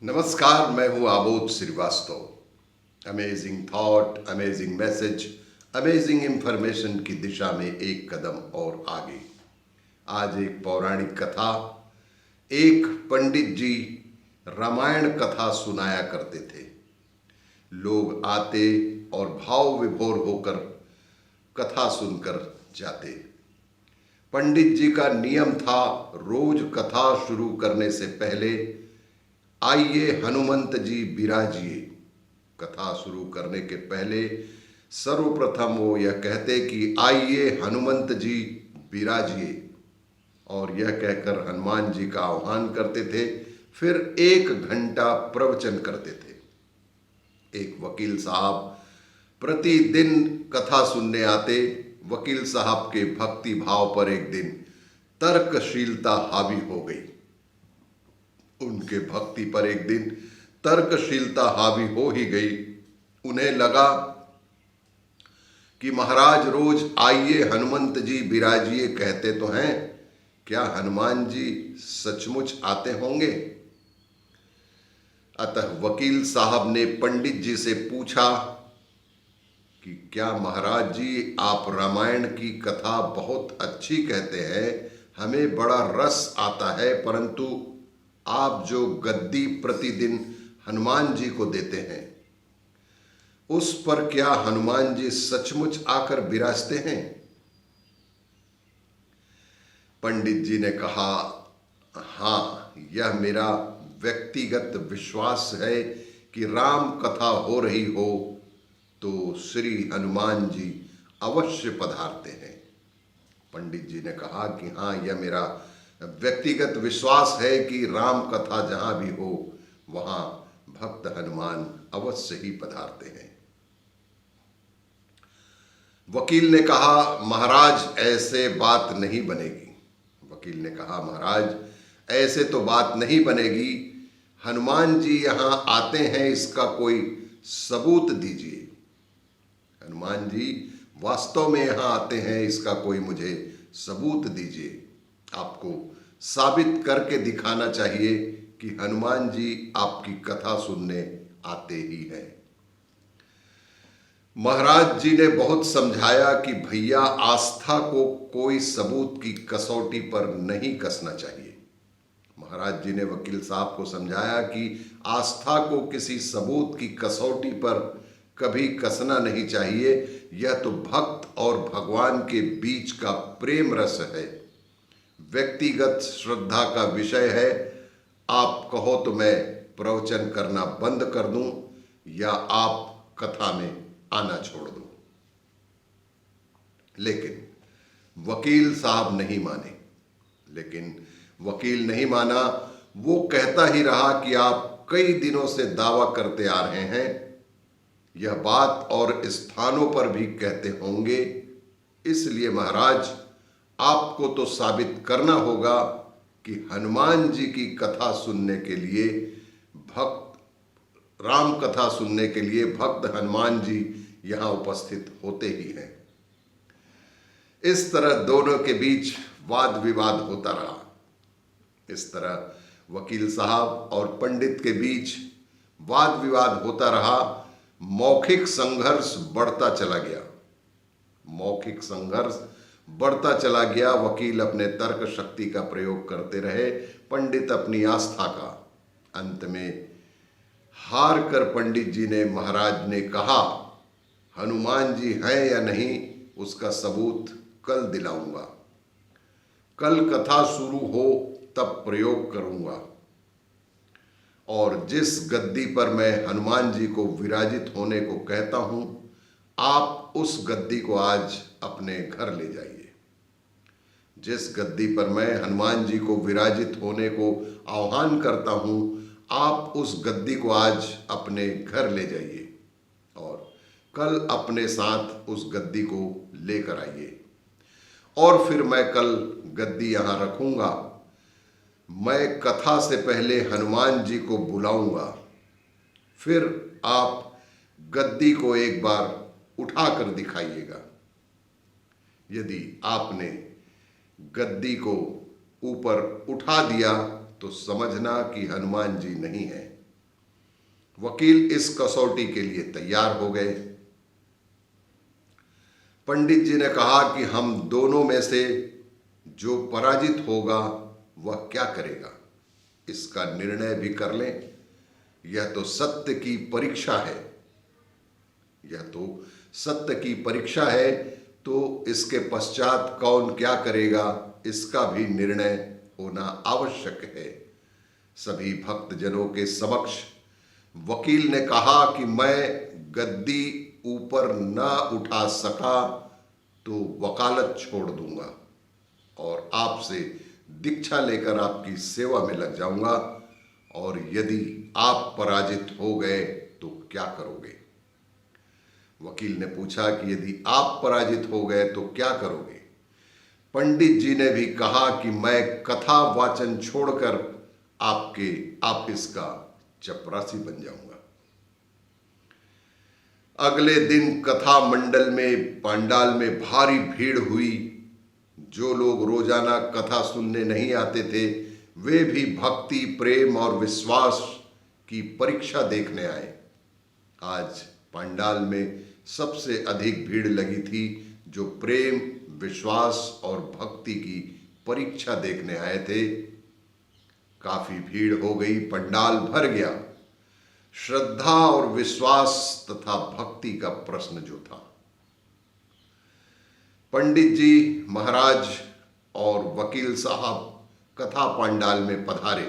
नमस्कार, मैं हूं Abodh Srivastava. Amazing thought, amazing message, amazing information की दिशा में एक कदम और आगे। आज एक पौराणिक कथा। एक पंडित जी रामायण कथा सुनाया करते थे। लोग आते और भाव विभोर होकर कथा सुनकर जाते। पंडित जी का नियम था, रोज कथा शुरू करने से पहले आइए हनुमंत जी विराजिए। कथा शुरू करने के पहले सर्वप्रथम वो यह कहते कि आइए हनुमंत जी विराजिए, और यह कहकर हनुमान जी का आह्वान करते थे। फिर 1 घंटा प्रवचन करते थे। एक वकील साहब प्रतिदिन कथा सुनने आते। वकील साहब के भक्ति भाव पर एक दिन तर्कशीलता हावी हो गई। उनके भक्ति पर एक दिन तर्कशीलता हावी हो ही गई। उन्हें लगा कि महाराज रोज आइए हनुमंत जी विराजिए कहते तो हैं, क्या हनुमान जी सचमुच आते होंगे? अतः वकील साहब ने पंडित जी से पूछा कि क्या महाराज जी, आप रामायण की कथा बहुत अच्छी कहते हैं, हमें बड़ा रस आता है, परंतु आप जो गद्दी प्रतिदिन हनुमान जी को देते हैं, उस पर क्या हनुमान जी सचमुच आकर विराजते हैं? पंडित जी ने कहा, हाँ, यह मेरा व्यक्तिगत विश्वास है कि राम कथा हो रही हो तो श्री हनुमान जी अवश्य पधारते हैं। पंडित जी ने कहा कि हाँ, यह मेरा व्यक्तिगत विश्वास है कि राम कथा जहां भी हो वहां भक्त हनुमान अवश्य ही पधारते हैं। वकील ने कहा, महाराज ऐसे बात नहीं बनेगी। वकील ने कहा, महाराज ऐसे तो बात नहीं बनेगी। हनुमान जी यहां आते हैं, इसका कोई सबूत दीजिए। हनुमान जी वास्तव में यहां आते हैं, इसका कोई मुझे सबूत दीजिए। आपको साबित करके दिखाना चाहिए कि हनुमान जी आपकी कथा सुनने आते ही हैं। महाराज जी ने बहुत समझाया कि भैया, आस्था को कोई सबूत की कसौटी पर नहीं कसना चाहिए। महाराज जी ने वकील साहब को समझाया कि आस्था को किसी सबूत की कसौटी पर कभी कसना नहीं चाहिए। यह तो भक्त और भगवान के बीच का प्रेम रस है, व्यक्तिगत श्रद्धा का विषय है। आप कहो तो मैं प्रवचन करना बंद कर दूं या आप कथा में आना छोड़ दूं। लेकिन वकील साहब नहीं माने। लेकिन वकील नहीं माना। वो कहता ही रहा कि आप कई दिनों से दावा करते आ रहे हैं, यह बात और स्थानों पर भी कहते होंगे, इसलिए महाराज आपको तो साबित करना होगा कि हनुमान जी की कथा सुनने के लिए राम कथा सुनने के लिए भक्त हनुमान जी यहां उपस्थित होते ही हैं। इस तरह दोनों के बीच वाद विवाद होता रहा। इस तरह वकील साहब और पंडित के बीच वाद विवाद होता रहा। मौखिक संघर्ष बढ़ता चला गया। मौखिक संघर्ष बढ़ता चला गया। वकील अपने तर्क शक्ति का प्रयोग करते रहे, पंडित अपनी आस्था का। अंत में हार कर पंडित जी ने महाराज ने कहा, हनुमान जी हैं या नहीं उसका सबूत कल दिलाऊंगा। कल कथा शुरू हो तब प्रयोग करूंगा, और जिस गद्दी पर मैं हनुमान जी को विराजित होने को कहता हूं, आप उस गद्दी को आज अपने घर ले जाइए। जिस गद्दी पर मैं हनुमान जी को विराजित होने को आह्वान करता हूं, आप उस गद्दी को आज अपने घर ले जाइए और कल अपने साथ उस गद्दी को लेकर आइए। और फिर मैं कल गद्दी यहां रखूंगा। मैं कथा से पहले हनुमान जी को बुलाऊंगा। फिर आप गद्दी को एक बार उठाकर दिखाइएगा। यदि आपने गद्दी को ऊपर उठा दिया तो समझना कि हनुमान जी नहीं है। वकील इस कसौटी के लिए तैयार हो गए। पंडित जी ने कहा कि हम दोनों में से जो पराजित होगा वह क्या करेगा, इसका निर्णय भी कर लें। यह तो सत्य की परीक्षा है, यह तो सत्य की परीक्षा है, तो इसके पश्चात कौन क्या करेगा इसका भी निर्णय होना आवश्यक है। सभी भक्तजनों के समक्ष वकील ने कहा कि मैं गद्दी ऊपर न उठा सका तो वकालत छोड़ दूंगा और आपसे दीक्षा लेकर आपकी सेवा में लग जाऊंगा, और यदि आप पराजित हो गए तो क्या करोगे? वकील ने पूछा कि यदि आप पराजित हो गए तो क्या करोगे? पंडित जी ने भी कहा कि मैं कथा वाचन छोड़कर आपके ऑफिस का चपरासी बन जाऊंगा। अगले दिन कथा मंडल में पंडाल में भारी भीड़ हुई। जो लोग रोजाना कथा सुनने नहीं आते थे वे भी भक्ति, प्रेम और विश्वास की परीक्षा देखने आए। आज पंडाल में सबसे अधिक भीड़ लगी थी जो प्रेम, विश्वास और भक्ति की परीक्षा देखने आए थे। काफी भीड़ हो गई, पंडाल भर गया। श्रद्धा और विश्वास तथा भक्ति का प्रश्न जो था। पंडित जी महाराज और वकील साहब कथा पंडाल में पधारे।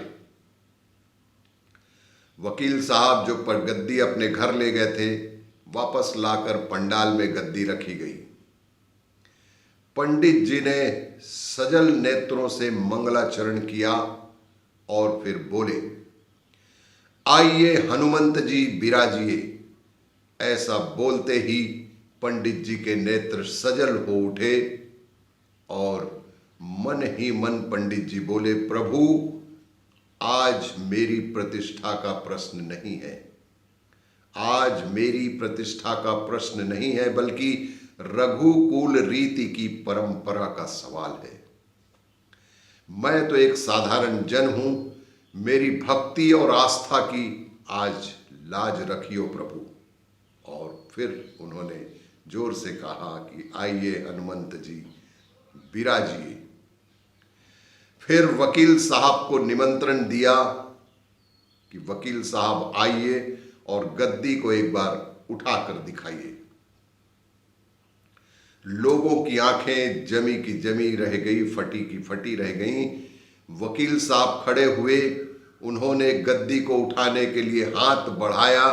वकील साहब जो पर गद्दी अपने घर ले गए थे वापस लाकर पंडाल में गद्दी रखी गई। पंडित जी ने सजल नेत्रों से मंगलाचरण किया और फिर बोले, आइए हनुमंत जी विराजिए। ऐसा बोलते ही पंडित जी के नेत्र सजल हो उठे और मन ही मन पंडित जी बोले, प्रभु आज मेरी प्रतिष्ठा का प्रश्न नहीं है, आज मेरी प्रतिष्ठा का प्रश्न नहीं है, बल्कि रघुकुल रीति की परंपरा का सवाल है। मैं तो एक साधारण जन हूं, मेरी भक्ति और आस्था की आज लाज रखियो प्रभु। और फिर उन्होंने जोर से कहा कि आइए हनुमंत जी विराजिए। फिर वकील साहब को निमंत्रण दिया कि वकील साहब आइए और गद्दी को एक बार उठाकर दिखाइए। लोगों की आंखें जमी की जमी रह गई, फटी की फटी रह गई। वकील साहब खड़े हुए, उन्होंने गद्दी को उठाने के लिए हाथ बढ़ाया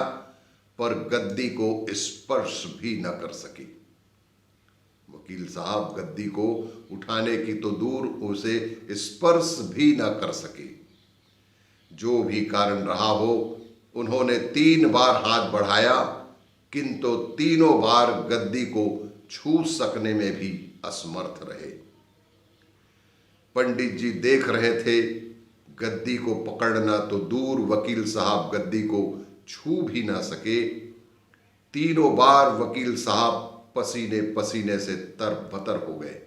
पर गद्दी को स्पर्श भी न कर सकी। वकील साहब गद्दी को उठाने की तो दूर उसे स्पर्श भी न कर सके। जो भी कारण रहा हो, उन्होंने 3 बार हाथ बढ़ाया किंतु तीनों बार गद्दी को छू सकने में भी असमर्थ रहे। पंडित जी देख रहे थे, गद्दी को पकड़ना तो दूर, वकील साहब गद्दी को छू भी ना सके। तीनों बार वकील साहब पसीने पसीने से तरबतर हो गए।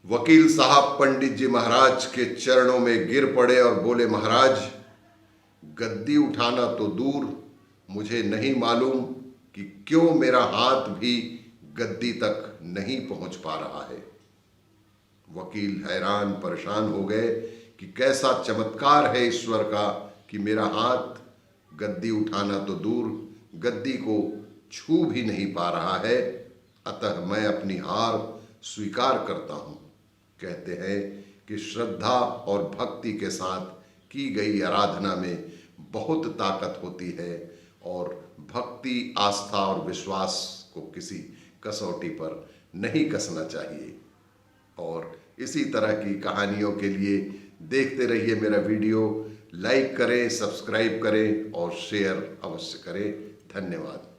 वकील साहब पंडित जी महाराज के चरणों में गिर पड़े और बोले, महाराज गद्दी उठाना तो दूर, मुझे नहीं मालूम कि क्यों मेरा हाथ भी गद्दी तक नहीं पहुंच पा रहा है। वकील हैरान परेशान हो गए कि कैसा चमत्कार है ईश्वर का कि मेरा हाथ गद्दी उठाना तो दूर, गद्दी को छू भी नहीं पा रहा है, अतः मैं अपनी हार स्वीकार करता हूं। कहते हैं कि श्रद्धा और भक्ति के साथ की गई आराधना में बहुत ताकत होती है और भक्ति, आस्था और विश्वास को किसी कसौटी पर नहीं कसना चाहिए। और इसी तरह की कहानियों के लिए देखते रहिए मेरा वीडियो। लाइक करें, सब्सक्राइब करें और शेयर अवश्य करें। धन्यवाद।